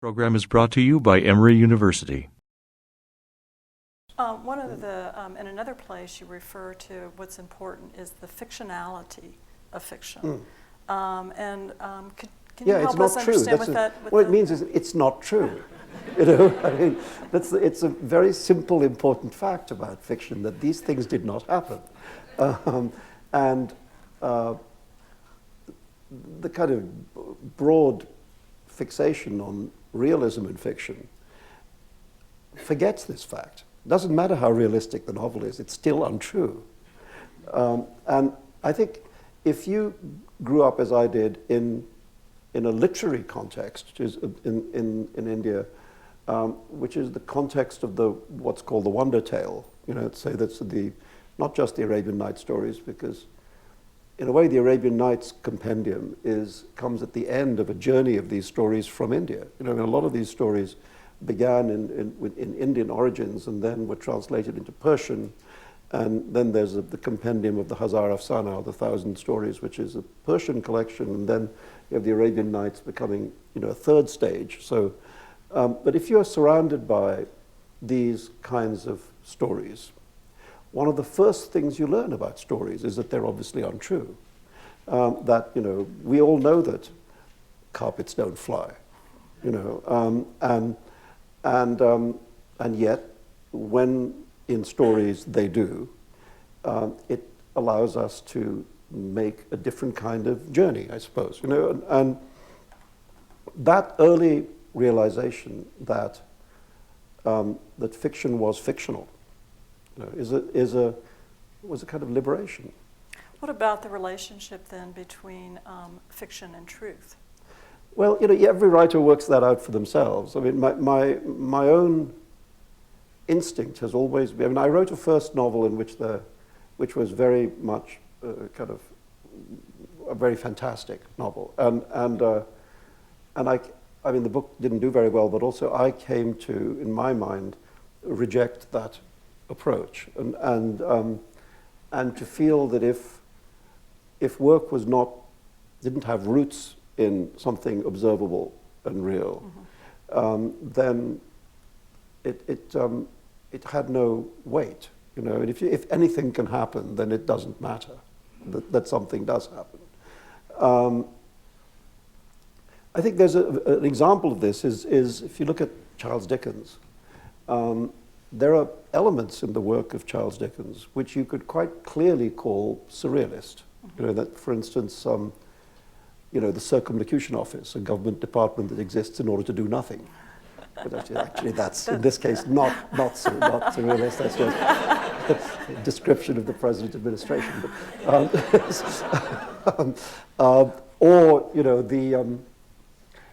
Program is brought to you by Emory University. In another place you refer to what's important is the fictionality of fiction. Can you help us understand what that? What it means is it's not true. I mean, it's a very simple, important fact about fiction that these things did not happen, the kind of broad fixation on realism in fiction forgets this fact. It doesn't matter how realistic the novel is; it's still untrue. And I think if you grew up as I did in a literary context, which is in India, which is the context of what's called the wonder tale. Say that's not just the Arabian Nights stories, because in a way the Arabian Nights compendium comes at the end of a journey of these stories from India. A lot of these stories began in Indian origins and then were translated into Persian. And then there's the compendium of the Hazar Afsana, or the Thousand Stories, which is a Persian collection, and then you have the Arabian Nights becoming, a third stage. So, but if you're surrounded by these kinds of stories, one of the first things you learn about stories is that they're obviously untrue. We all know that carpets don't fly, and yet when in stories they do, it allows us to make a different kind of journey, I suppose. And that early realization that that fiction was fictional, was a kind of liberation. What about the relationship then between fiction and truth? Well, every writer works that out for themselves. I mean, my own instinct has always been. I mean, I wrote a first novel which was very much kind of a very fantastic novel, and I mean the book didn't do very well, but also I came to, in my mind, reject that approach, and to feel that if work didn't have roots in something observable and real, then it had no weight, And if anything can happen, then it doesn't matter that something does happen. I think there's an example of this is if you look at Charles Dickens. There are elements in the work of Charles Dickens which you could quite clearly call surrealist. That, for instance, the Circumlocution Office, a government department that exists in order to do nothing. But actually that's, in this case, not surrealist. That's just a description of the present administration. Or,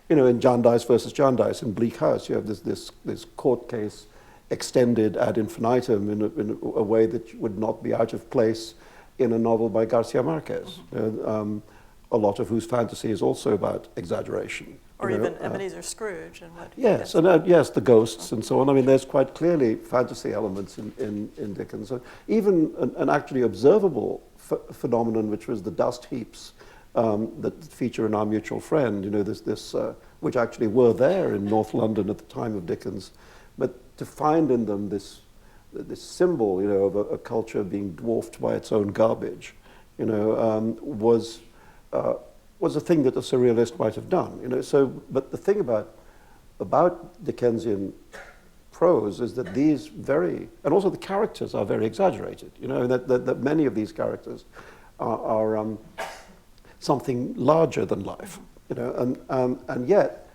in Jarndyce versus Jarndyce in Bleak House, you have this court case extended ad infinitum in a way that would not be out of place in a novel by Garcia Marquez, a lot of whose fantasy is also about exaggeration. Or even Ebenezer Scrooge and what. Yes, and yes, the ghosts and so on. I mean, there's quite clearly fantasy elements in Dickens. So even an actually observable phenomenon, which was the dust heaps that feature in Our Mutual Friend, which actually were there in North London at the time of Dickens, but to find in them this symbol, of a culture being dwarfed by its own garbage, was a thing that a surrealist might have done. So, but the thing about Dickensian prose is that and also the characters are very exaggerated. That many of these characters are something larger than life. And yet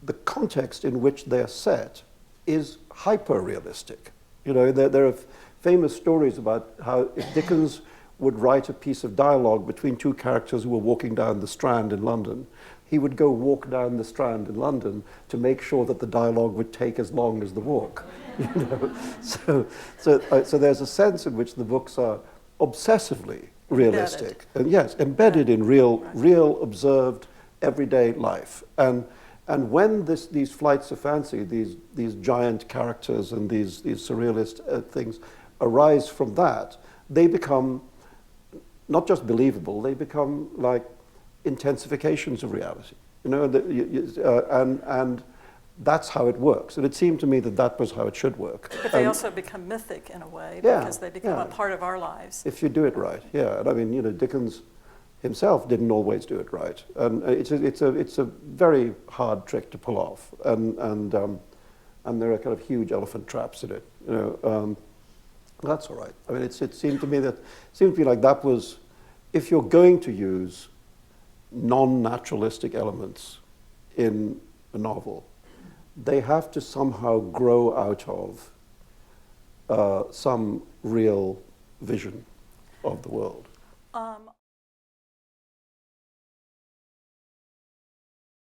the context in which they're set is hyper-realistic. There are famous stories about how if Dickens would write a piece of dialogue between two characters who were walking down the Strand in London, he would go walk down the Strand in London to make sure that the dialogue would take as long as the walk. So there's a sense in which the books are obsessively realistic, and yes, embedded in real observed everyday life. And when these flights of fancy, these giant characters and these surrealist things arise from that, they become not just believable, they become like intensifications of reality. You know, and that's how it works. And it seemed to me that that was how it should work. But they also become mythic in a way Yeah, because they become yeah. a part of our lives. If you do it right, yeah. And I mean, you know, Dickens himself didn't always do it right, and it's a very hard trick to pull off. And there are kind of huge elephant traps in it. You know, that's all right. I mean, it seemed to me like that was, if you're going to use non-naturalistic elements in a novel, they have to somehow grow out of some real vision of the world.